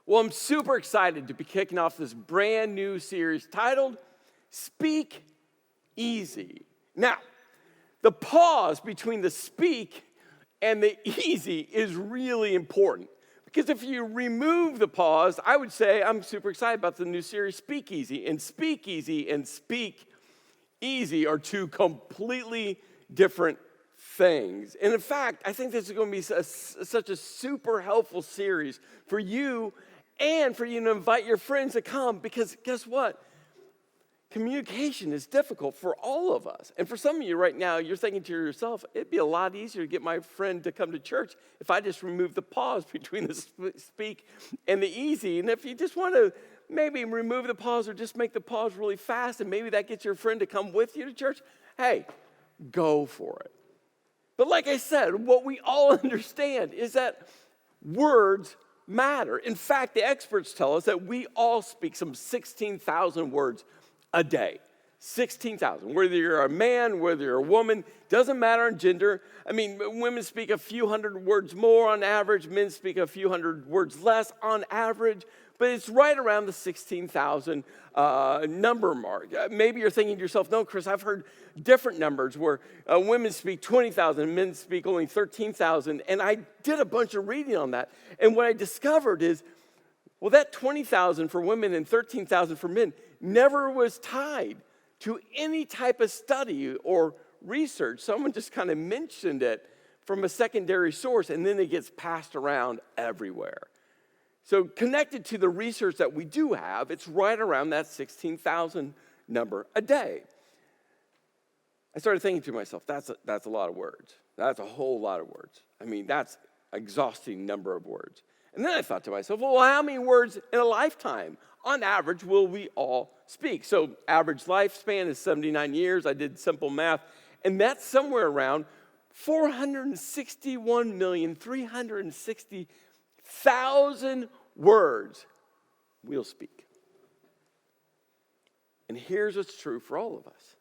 Well, I'm super excited to be kicking off this brand new series titled Speak Easy. Now, the pause between the speak and the easy is really important. Because if you remove the pause, I would say I'm super excited about the new series Speak Easy. And Speak Easy and Speak Easy are two completely different things. And in fact, I think this is going to be such a super helpful series for you and for you to invite your friends to come, because guess what? Communication is difficult for all of us. And for some of you right now, you're thinking to yourself, it'd be a lot easier to get my friend to come to church if I just remove the pause between the speak and the easy. And if you just want to maybe remove the pause or just make the pause really fast, and maybe that gets your friend to come with you to church, hey, go for it. But like I said, what we all understand is that words matter. In fact, the experts tell us that we all speak some 16,000 words a day. 16,000. Whether you're a man, whether you're a woman, doesn't matter in gender. I mean, women speak a few hundred words more on average. Men speak a few hundred words less on average. But it's right around the 16,000 number mark. Maybe you're thinking to yourself, no, Chris, I've heard different numbers where women speak 20,000, men speak only 13,000. And I did a bunch of reading on that. And what I discovered is, well, that 20,000 for women and 13,000 for men never was tied to any type of study or research. Someone just kind of mentioned it from a secondary source, and then it gets passed around everywhere. So connected to the research that we do have, it's right around that 16,000 number a day. I started thinking to myself, that's a lot of words. That's a whole lot of words. I mean, that's an exhausting number of words. And then I thought to myself, well, how many words in a lifetime, on average, will we all speak? So average lifespan is 79 years. I did simple math, and that's somewhere around 461,360,000 words we'll speak. And here's what's true for all of us.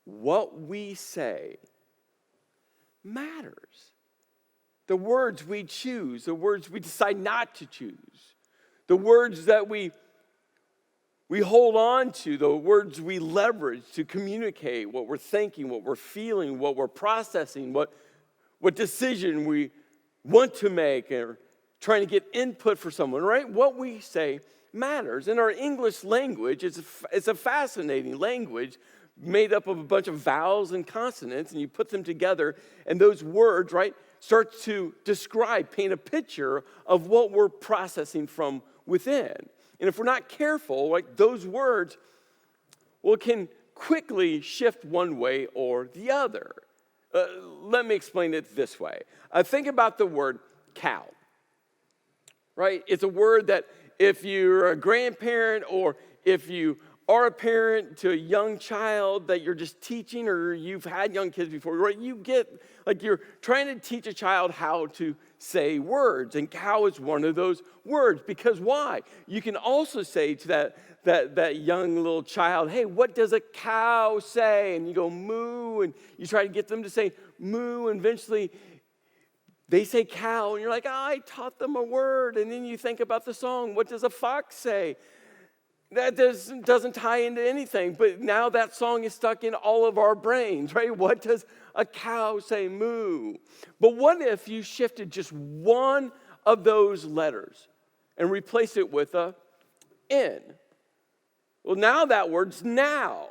What we say matters. The words we choose, the words we decide not to choose, the words that we hold on to, the words we leverage to communicate what we're thinking, what we're feeling, what we're processing, what decision we want to make, or trying to get input for someone, right? What we say matters. In our English language, it's a fascinating language made up of a bunch of vowels and consonants, and you put them together, and those words, right, start to describe, paint a picture of what we're processing from within. And if we're not careful, like those words, well, can quickly shift one way or the other. Let me explain it this way. Think about the word cow, right? It's a word that if you're a grandparent or if you are a parent to a young child that you're just teaching, or you've had young kids before, right? You get, like, you're trying to teach a child how to say words, and cow is one of those words. Because why? You can also say to that young little child, hey, what does a cow say? And you go moo, and you try to get them to say moo, and eventually they say cow, and you're like, I taught them a word. And then you think about the song, what does a fox say? That doesn't tie into anything, but now that song is stuck in all of our brains, right? What does a cow say? Moo. But what if you shifted just one of those letters and replaced it with a N? Well, now that word's now.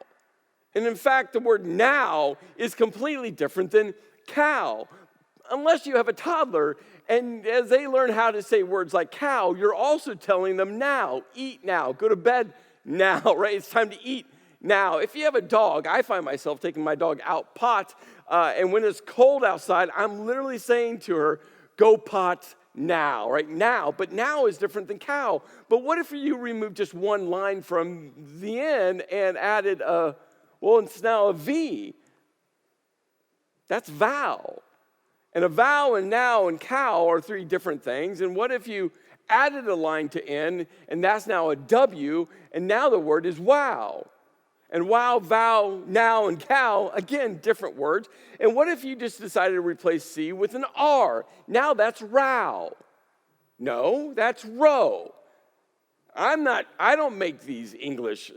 And in fact, the word now is completely different than cow. Unless you have a toddler, and as they learn how to say words like cow, you're also telling them now, eat now, go to bed now, right? It's time to eat now. If you have a dog, I find myself taking my dog out pot, and when it's cold outside, I'm literally saying to her, go pot now, right? Now, but now is different than cow. But what if you remove just one line from the end and added it's now a V. That's vow. And a vow and now and cow are three different things. And what if you added a line to N, and that's now a W, and now the word is wow. And wow, vow, now, and cow, again, different words. And what if you just decided to replace C with an R? Now that's row. No, that's row. I don't make these English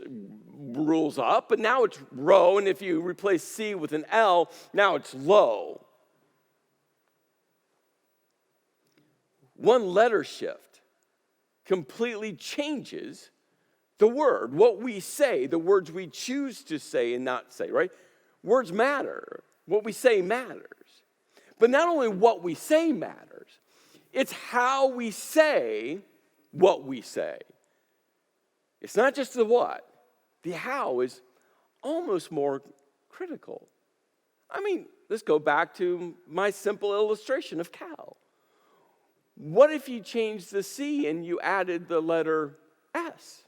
rules up, but now it's row, and if you replace C with an L, now it's low. One letter shift completely changes the word, what we say, the words we choose to say and not say, right? Words matter. What we say matters. But not only what we say matters, it's how we say what we say. It's not just the what. The how is almost more critical. I mean, let's go back to my simple illustration of cow. What if you changed the C and you added the letter S?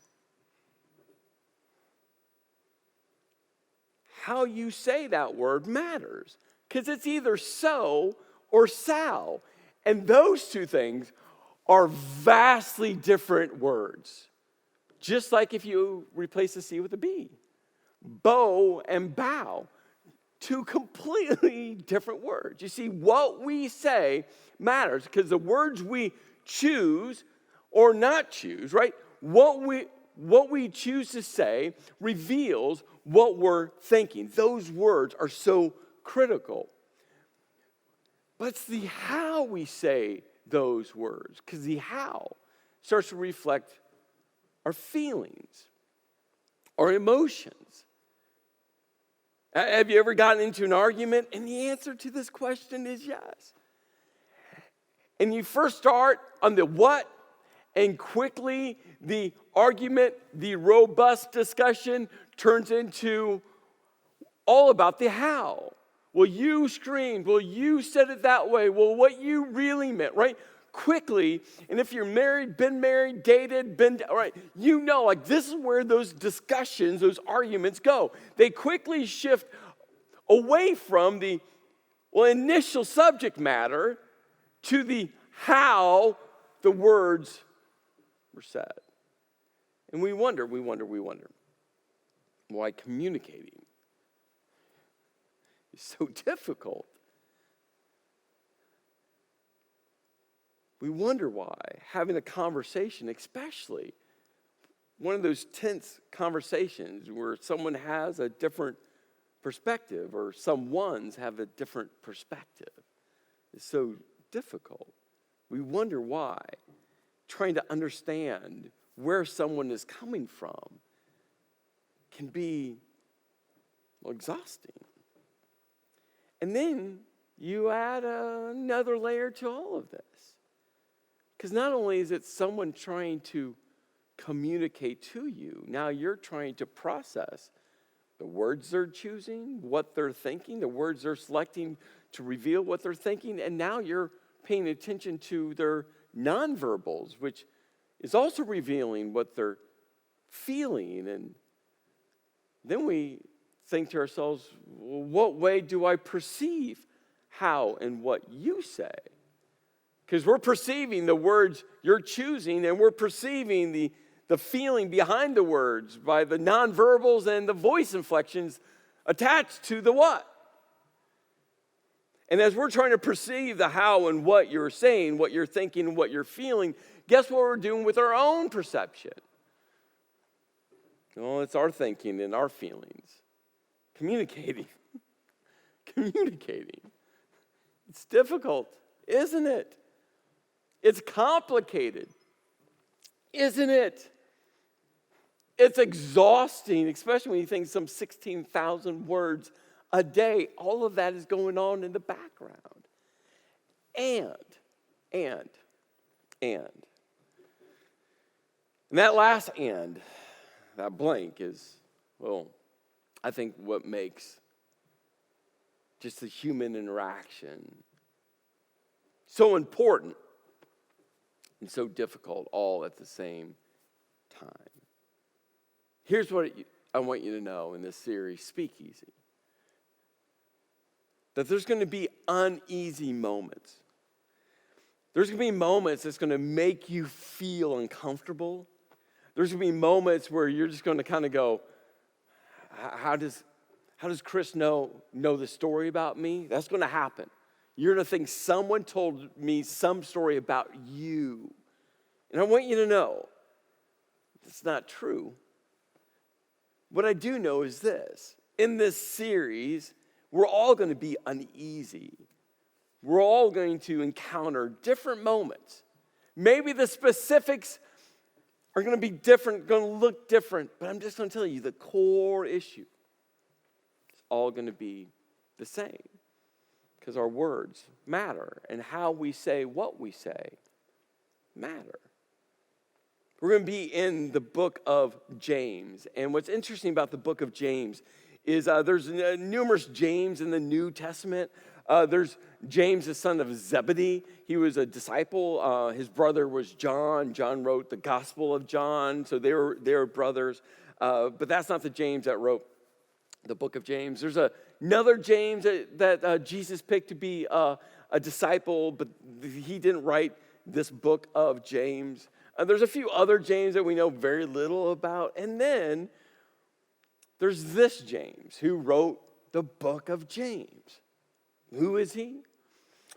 How you say that word matters, because it's either so or sow. And those two things are vastly different words. Just like if you replace the C with a B. Bow and bow. Two completely different words. You see, what we say matters because the words we choose or not choose, right? What we choose to say reveals what we're thinking. Those words are so critical. But it's the how we say those words, because the how starts to reflect our feelings, our emotions. Have you ever gotten into an argument? And the answer to this question is yes. And you first start on the what, and quickly the argument, the robust discussion turns into all about the how. Well, you screamed. Well, you said it that way. Well, what you really meant, right? Quickly, and if you're married, been married, dated, all right, you know, like this is where those discussions, those arguments go. They quickly shift away from the initial subject matter to the how the words were said. And we wonder why communicating is so difficult. We wonder why having a conversation, especially one of those tense conversations where someone has a different perspective or someone's have a different perspective, is so difficult. We wonder why trying to understand where someone is coming from can be exhausting. And then you add another layer to all of this. Because not only is it someone trying to communicate to you, now you're trying to process the words they're choosing, what they're thinking, the words they're selecting to reveal what they're thinking, and now you're paying attention to their nonverbals, which is also revealing what they're feeling. And then we think to ourselves, well, what way do I perceive how and what you say? Because we're perceiving the words you're choosing, and we're perceiving the feeling behind the words by the nonverbals and the voice inflections attached to the what. And as we're trying to perceive the how and what you're saying, what you're thinking, what you're feeling, guess what we're doing with our own perception? Well, it's our thinking and our feelings. Communicating. It's difficult, isn't it? It's complicated, isn't it? It's exhausting, especially when you think some 16,000 words a day. All of that is going on in the background. And that last and, that blank is, well, I think what makes just the human interaction so important and so difficult all at the same time. Here's what I want you to know in this series, Speakeasy. That there's going to be uneasy moments. There's going to be moments that's going to make you feel uncomfortable. There's going to be moments where you're just going to kind of go, how does Chris know the story about me? That's going to happen. You're going to think someone told me some story about you. And I want you to know it's not true. What I do know is this. In this series, we're all going to be uneasy. We're all going to encounter different moments. Maybe the specifics are going to be different, going to look different, but I'm just going to tell you the core issue is all going to be the same, because our words matter and how we say what we say matter. We're going to be in the book of James, and what's interesting about the book of James is there's numerous James in the New Testament. There's James, the son of Zebedee. He was a disciple. His brother was John. John wrote the Gospel of John, so they were brothers. But that's not the James that wrote the book of James. There's another James that Jesus picked to be a disciple, but he didn't write this book of James. There's a few other James that we know very little about. And then there's this James who wrote the book of James. Who is he?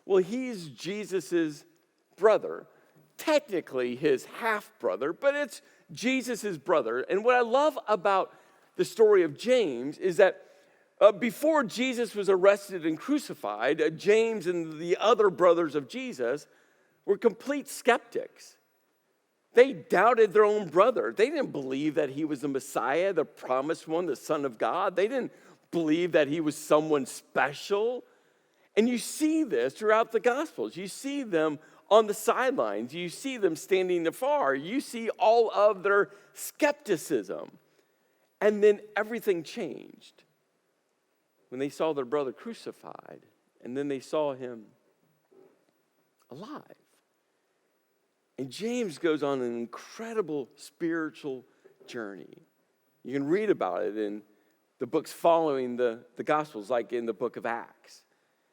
Well, he's Jesus' brother, technically his half-brother, but it's Jesus' brother. And what I love about the story of James is that before Jesus was arrested and crucified, James and the other brothers of Jesus were complete skeptics. They doubted their own brother. They didn't believe that he was the Messiah, the promised one, the Son of God. They didn't believe that he was someone special. And you see this throughout the Gospels. You see them on the sidelines. You see them standing afar. You see all of their skepticism. And then everything changed when they saw their brother crucified, and then they saw him alive. And James goes on an incredible spiritual journey. You can read about it in the books following the Gospels, like in the book of Acts.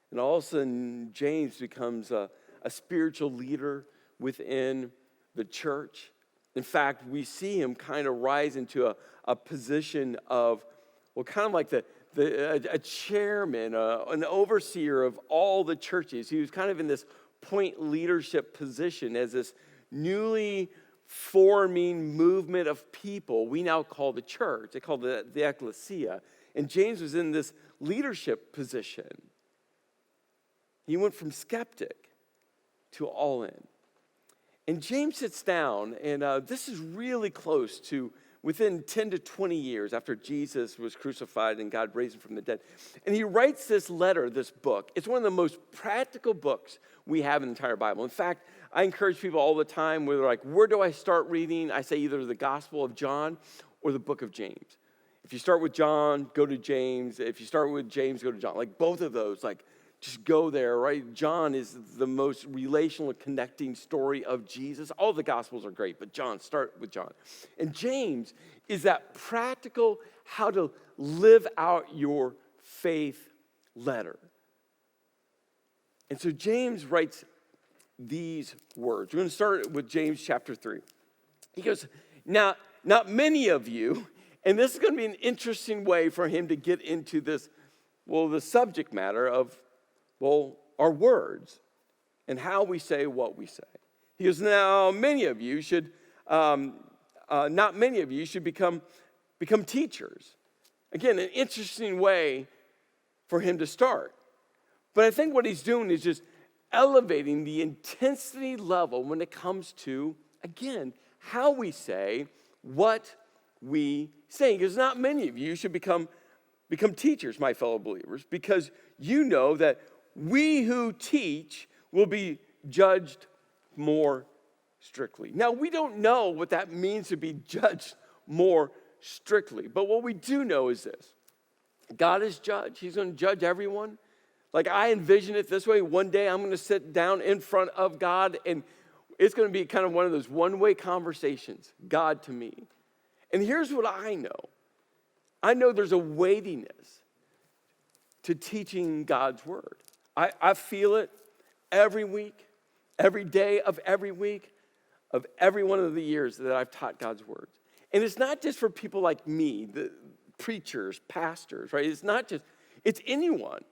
And all of a sudden, James becomes a spiritual leader within the church. In fact, we see him kind of rise into a position of, well, kind of like a chairman, an overseer of all the churches. He was kind of in this point leadership position as this newly forming movement of people we now call the church. They call it the ecclesia. And James was in this leadership position. He went from skeptic to all in. And James sits down, and this is really close to within 10 to 20 years after Jesus was crucified and God raised him from the dead. And he writes this letter, this book. It's one of the most practical books we have in the entire Bible. In fact, I encourage people all the time where they're like, where do I start reading? I say either the Gospel of John or the book of James. If you start with John, go to James. If you start with James, go to John. Like both of those, like just go there, right? John is the most relational connecting story of Jesus. All the Gospels are great, but start with John. And James is that practical how to live out your faith letter. And so James writes these words. We're going to start with James chapter 3. He goes, now, not many of you, and this is going to be an interesting way for him to get into this, the subject matter of, our words and how we say what we say. He goes, now, not many of you should become teachers. Again, an interesting way for him to start. But I think what he's doing is just elevating the intensity level when it comes to, again, how we say what we say. Because not many of you should become teachers, my fellow believers, because you know that we who teach will be judged more strictly. Now, we don't know what that means to be judged more strictly, but what we do know is this. God is judge. He's going to judge everyone. Like I envision it this way. One day I'm going to sit down in front of God, and it's going to be kind of one of those one-way conversations, God to me. And here's what I know. I know there's a weightiness to teaching God's word. I feel it every week, every day of every week, of every one of the years that I've taught God's words. And it's not just for people like me, the preachers, pastors, right? It's anyone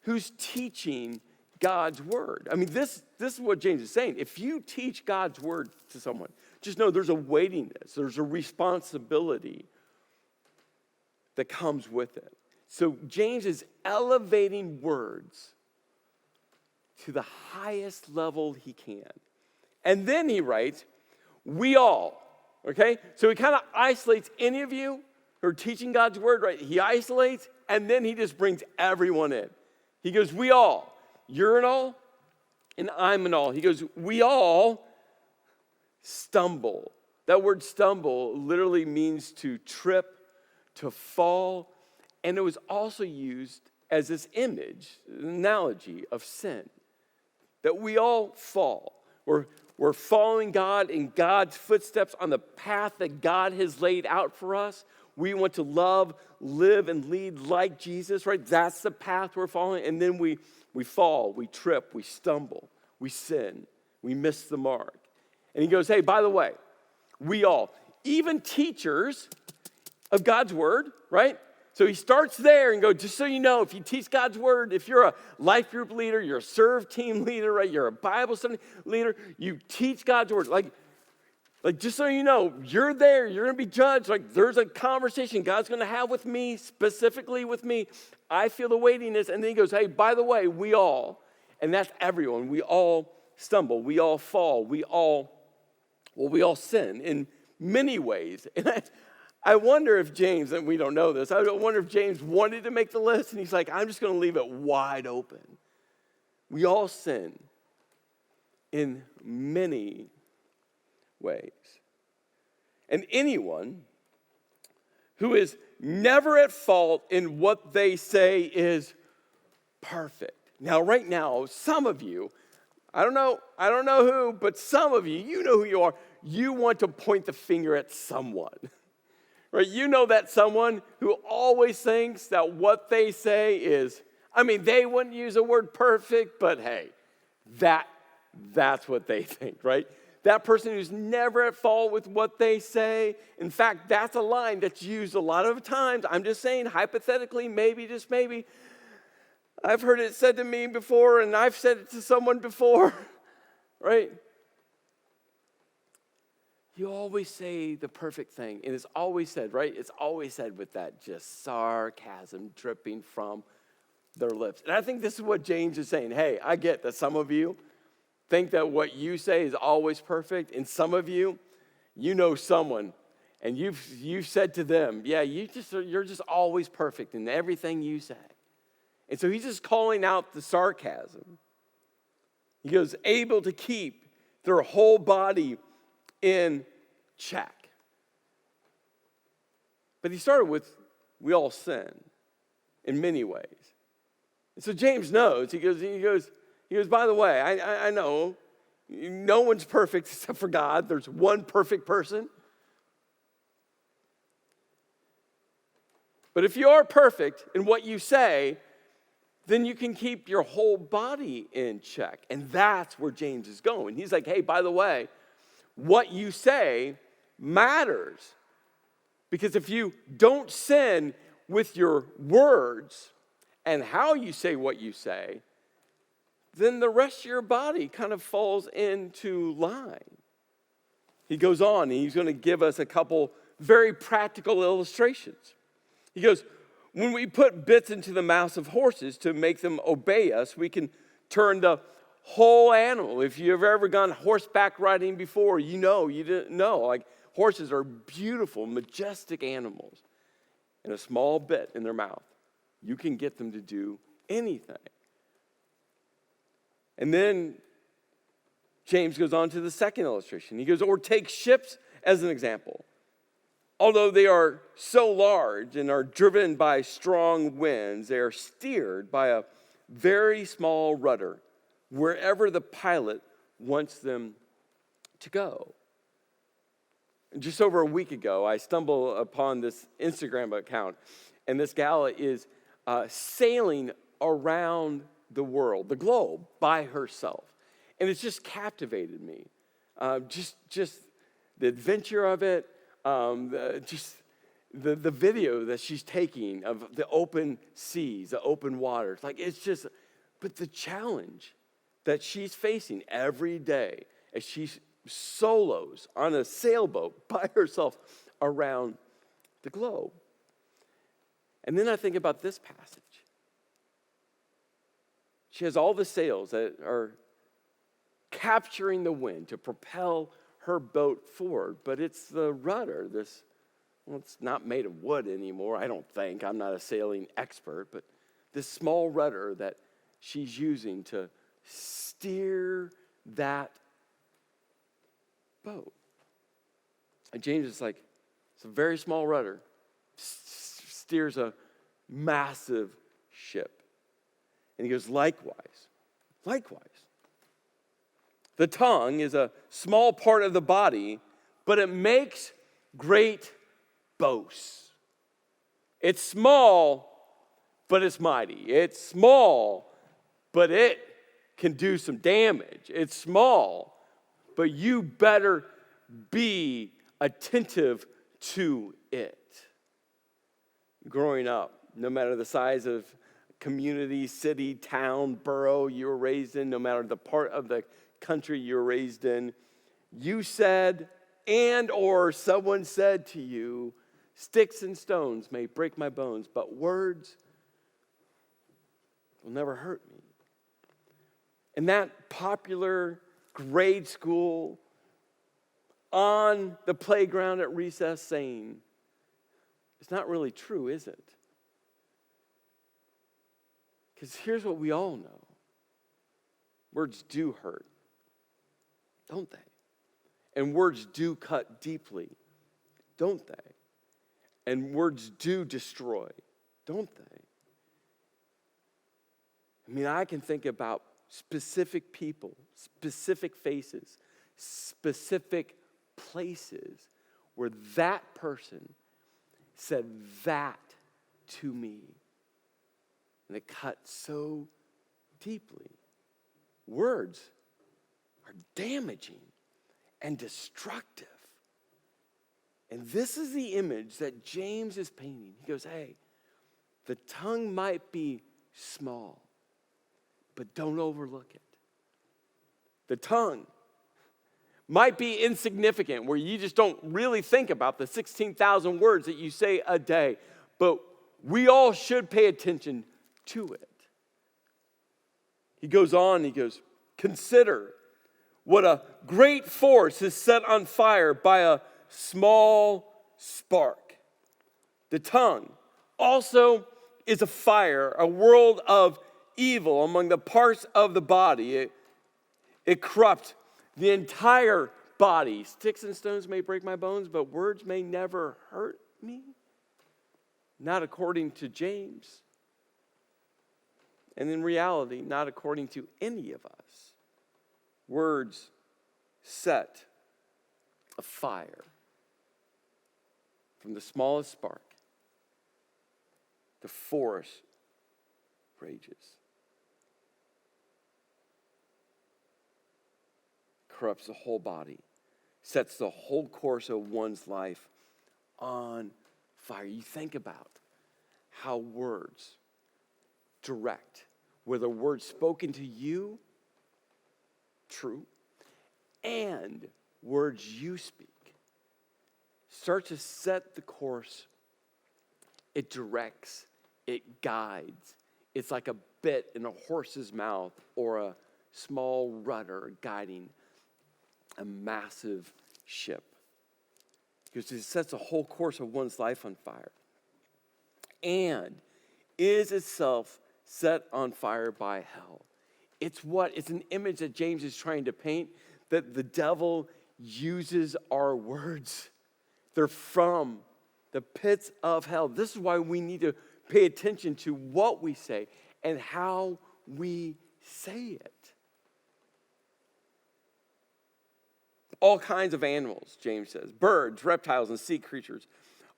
who's teaching God's word. I mean, this is what James is saying. If you teach God's word to someone, just know there's a weightiness, there's a responsibility that comes with it. So James is elevating words to the highest level he can. And then he writes, we all, okay? So he kind of isolates any of you who are teaching God's word, right? He isolates, and then he just brings everyone in. He goes, we all, you're an all, and I'm an all. He goes, we all stumble. That word stumble literally means to trip, to fall, and it was also used as this image, an analogy of sin. That we all fall. We're following God in God's footsteps on the path that God has laid out for us. We want to love, live, and lead like Jesus, right? That's the path we're following. And then we fall, we trip, we stumble, we sin, we miss the mark. And he goes, hey, by the way, we all, even teachers of God's word, right? So he starts there and goes, just so you know, if you teach God's word, if you're a life group leader, you're a serve team leader, right? You're a Bible study leader, you teach God's word. Like just so you know, you're there, you're going to be judged. Like there's a conversation God's going to have with me, specifically with me. I feel the weightiness. And then he goes, hey, by the way, we all, and that's everyone, we all stumble, we all fall, we all sin in many ways. And I wonder if James, and we don't know this, I wonder if James wanted to make the list, and he's like, I'm just going to leave it wide open. We all sin in many ways. And anyone who is never at fault in what they say is perfect. Now, right now, some of you, I don't know who, but some of you know who you are. You want to point the finger at someone. Right? You know that someone who always thinks that what they say is, I mean, they wouldn't use the word perfect, but hey, that's what they think, right? That person who's never at fault with what they say. In fact, that's a line that's used a lot of times. I'm just saying, hypothetically, maybe, just maybe. I've heard it said to me before, and I've said it to someone before, right? You always say the perfect thing, and it's always said, right? It's always said with that just sarcasm dripping from their lips. And I think this is what James is saying. Hey, I get that some of you think that what you say is always perfect, and some of you, you know someone, and you've said to them, yeah, you're just always perfect in everything you say. And so he's just calling out the sarcasm. He goes, able to keep their whole body in check. But he started with, we all sin in many ways. And so James knows, he goes, by the way, I know no one's perfect except for God. There's one perfect person. But if you are perfect in what you say, then you can keep your whole body in check. And that's where James is going. He's like, hey, by the way, what you say matters. Because if you don't sin with your words and how you say what you say, then the rest of your body kind of falls into line. He goes on and he's going to give us a couple very practical illustrations. He goes, when we put bits into the mouths of horses to make them obey us, we can turn the whole animal. If you've ever gone horseback riding before, you didn't know. Like horses are beautiful, majestic animals. And a small bit in their mouth, you can get them to do anything. And then James goes on to the second illustration. He goes, or take ships as an example. Although they are so large and are driven by strong winds, they are steered by a very small rudder wherever the pilot wants them to go. And just over a week ago, I stumbled upon this Instagram account, and this gal is sailing around the world, the globe, by herself. And it's just captivated me. Just the adventure of it, the video that she's taking of the open seas, the open waters. Like it's just, but the challenge that she's facing every day as she solos on a sailboat by herself around the globe. And then I think about this passage. She has all the sails that are capturing the wind to propel her boat forward, but it's the rudder, it's not made of wood anymore, I don't think. I'm not a sailing expert, but this small rudder that she's using to steer that boat. And James is like, it's a very small rudder, steers a massive ship. And he goes, likewise. The tongue is a small part of the body, but it makes great boasts. It's small, but it's mighty. It's small, but it can do some damage. It's small, but you better be attentive to it. Growing up, no matter the size of community, city, town, borough you were raised in, no matter the part of the country you were raised in, you said and or someone said to you, sticks and stones may break my bones, but words will never hurt me. And that popular grade school, on the playground at recess saying, it's not really true, is it? Because here's what we all know. Words do hurt, don't they? And words do cut deeply, don't they? And words do destroy, don't they? I mean, I can think about specific people, specific faces, specific places where that person said that to me. And it cut so deeply. Words are damaging and destructive. And this is the image that James is painting. He goes, hey, the tongue might be small, but don't overlook it. The tongue might be insignificant, where you just don't really think about the 16,000 words that you say a day, but we all should pay attention to it. He goes on, he goes, consider what a great force is set on fire by a small spark. The tongue also is a fire, a world of evil among the parts of the body. It corrupts the entire body. Sticks and stones may break my bones, but words may never hurt me. Not according to James. And in reality, not according to any of us. Words set a fire. From the smallest spark, the forest rages. Corrupts the whole body. Sets the whole course of one's life on fire. You think about how words direct, whether words spoken to you, true, and words you speak, start to set the course. It directs, it guides. It's like a bit in a horse's mouth or a small rudder guiding a massive ship. Because it sets the whole course of one's life on fire. And is itself set on fire by hell. It's an image that James is trying to paint, that the devil uses our words. They're from the pits of hell. This is why we need to pay attention to what we say and how we say it. All kinds of animals, James says, birds, reptiles, and sea creatures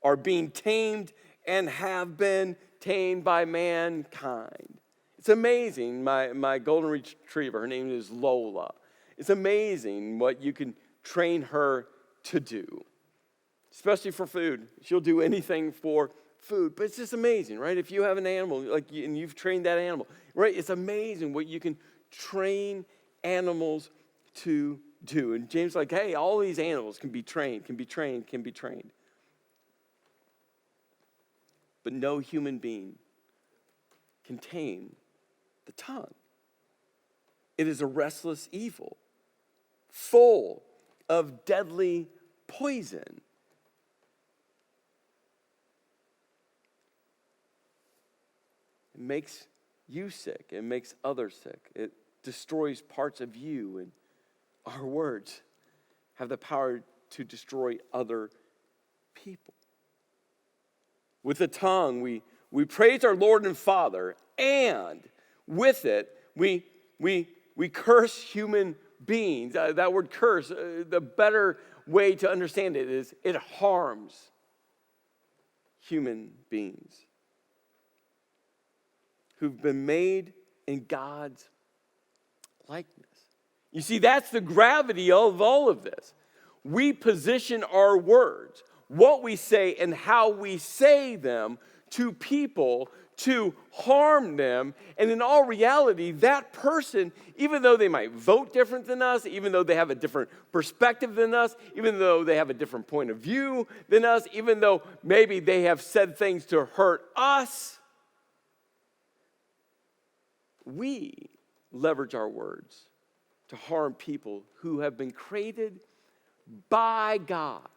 are being tamed and have been tamed by mankind. It's amazing. My golden retriever, her name is Lola. It's amazing what you can train her to do, especially for food. She'll do anything for food, but it's just amazing, right? If you have an animal and you've trained that animal, right? It's amazing what you can train animals to do. And James is like, hey, all these animals can be trained. But no human being can tame the tongue. It is a restless evil, full of deadly poison. It makes you sick. It makes others sick. It destroys parts of you. And our words have the power to destroy other people. With the tongue, we praise our Lord and Father, and with it, we curse human beings. That word curse, the better way to understand it is it harms human beings who've been made in God's likeness. You see, that's the gravity of all of this. We position our words, what we say and how we say them, to people to harm them. And in all reality, that person, even though they might vote different than us, even though they have a different perspective than us, even though they have a different point of view than us, even though maybe they have said things to hurt us, we leverage our words to harm people who have been created by God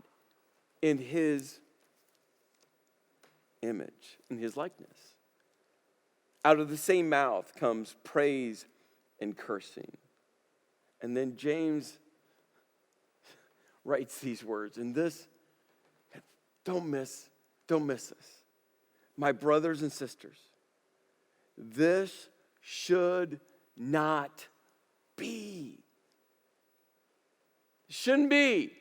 in His image, in His likeness. Out of the same mouth comes praise and cursing. And then James writes these words, and this, don't miss this. My brothers and sisters, this should not be. It shouldn't be.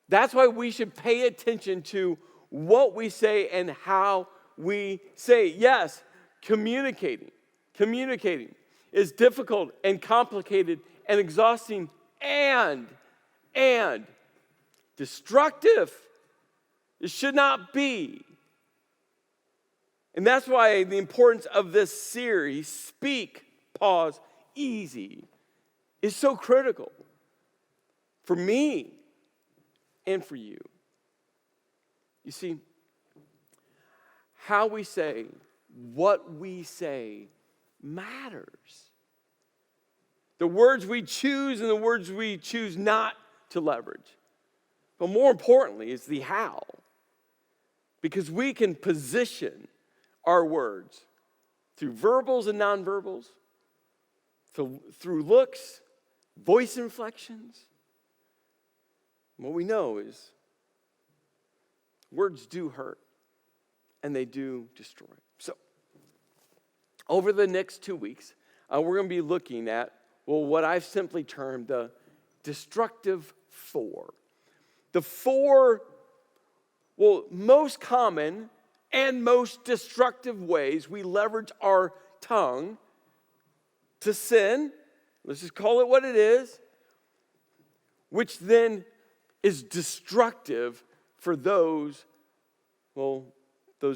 That's why we should pay attention to what we say and how we say. Yes, communicating is difficult and complicated and exhausting and destructive. It should not be. And that's why the importance of this series, Speak, Pause, Easy, is so critical for me and for you. You see, how we say, what we say matters. The words we choose and the words we choose not to leverage. But more importantly, is the how. Because we can position our words through verbals and nonverbals, through looks, voice inflections. What we know is words do hurt and they do destroy. So, over the next 2 weeks, we're going to be looking at, what I've simply termed the destructive four. The four, most common and most destructive ways we leverage our tongue to sin, let's just call it what it is, which then is destructive for those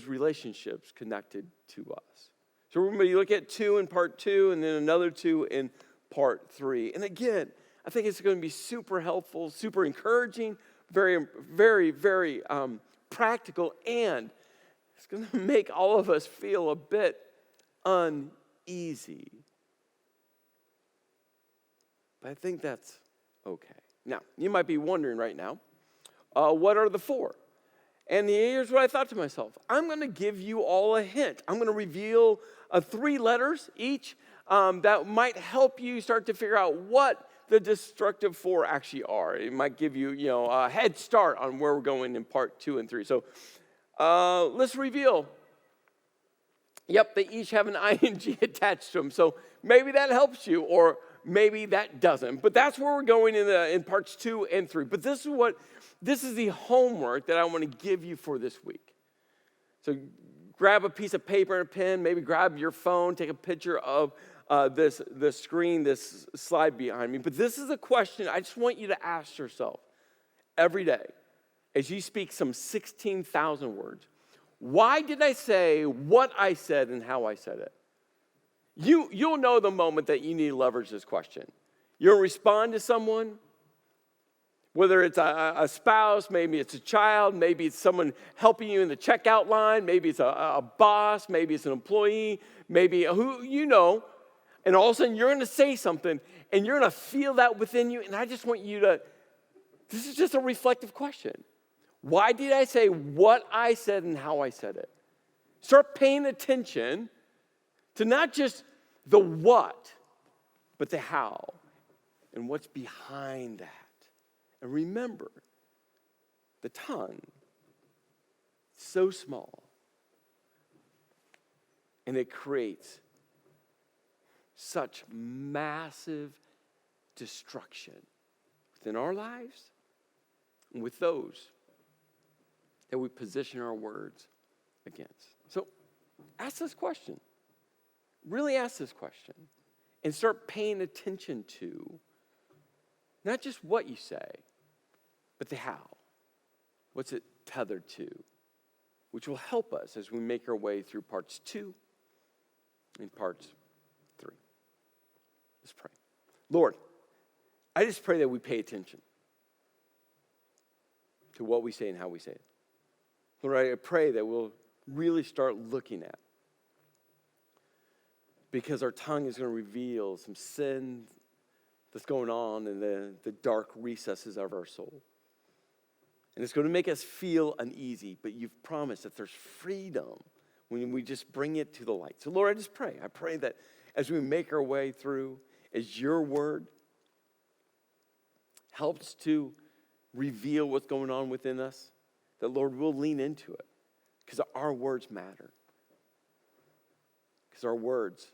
relationships connected to us. So we're going to be looking at 2 in part 2 and then another 2 in part 3. And again, I think it's going to be super helpful, super encouraging, very, very, very practical, and it's going to make all of us feel a bit uneasy. But I think that's okay. Now, you might be wondering right now, what are the 4? And here's what I thought to myself. I'm going to give you all a hint. I'm going to reveal 3 letters each that might help you start to figure out what the destructive 4 actually are. It might give you, a head start on where we're going in part 2 and 3. So let's reveal. Yep, they each have an ing attached to them. So maybe that helps you, or maybe that doesn't. But that's where we're going in parts 2 and 3. But this is the homework that I want to give you for this week. So grab a piece of paper and a pen, maybe grab your phone, take a picture of the screen, this slide behind me. But this is a question I just want you to ask yourself every day as you speak some 16,000 words. Why did I say what I said and how I said it? You'll know the moment that you need to leverage this question. You'll respond to someone, whether it's a spouse, maybe it's a child, maybe it's someone helping you in the checkout line, maybe it's a boss, maybe it's an employee, maybe who you know, and all of a sudden you're going to say something, and you're going to feel that within you, and I just want you to, this is just a reflective question. Why did I say what I said and how I said it? Start paying attention to not just the what, but the how, and what's behind that. And remember, the tongue is so small, and it creates such massive destruction within our lives and with those that we position our words against. So ask this question. Really ask this question. And start paying attention to not just what you say, but the how. What's it tethered to? Which will help us as we make our way through parts 2 and parts 3. Let's pray. Lord, I just pray that we pay attention to what we say and how we say it. Lord, I pray that we'll really start looking at, because our tongue is going to reveal some sin that's going on in the dark recesses of our soul. And it's going to make us feel uneasy, but you've promised that there's freedom when we just bring it to the light. So Lord, I just pray. I pray that as we make our way through, as your word helps to reveal what's going on within us, that Lord, we'll lean into it, because our words matter. Because our words,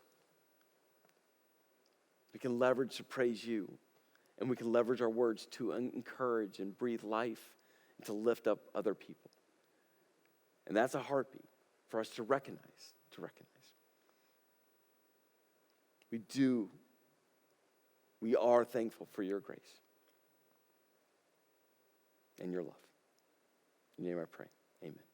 we can leverage to praise you, and we can leverage our words to encourage and breathe life and to lift up other people. And that's a heartbeat for us to recognize. We are thankful for your grace and your love. In your name I pray, amen.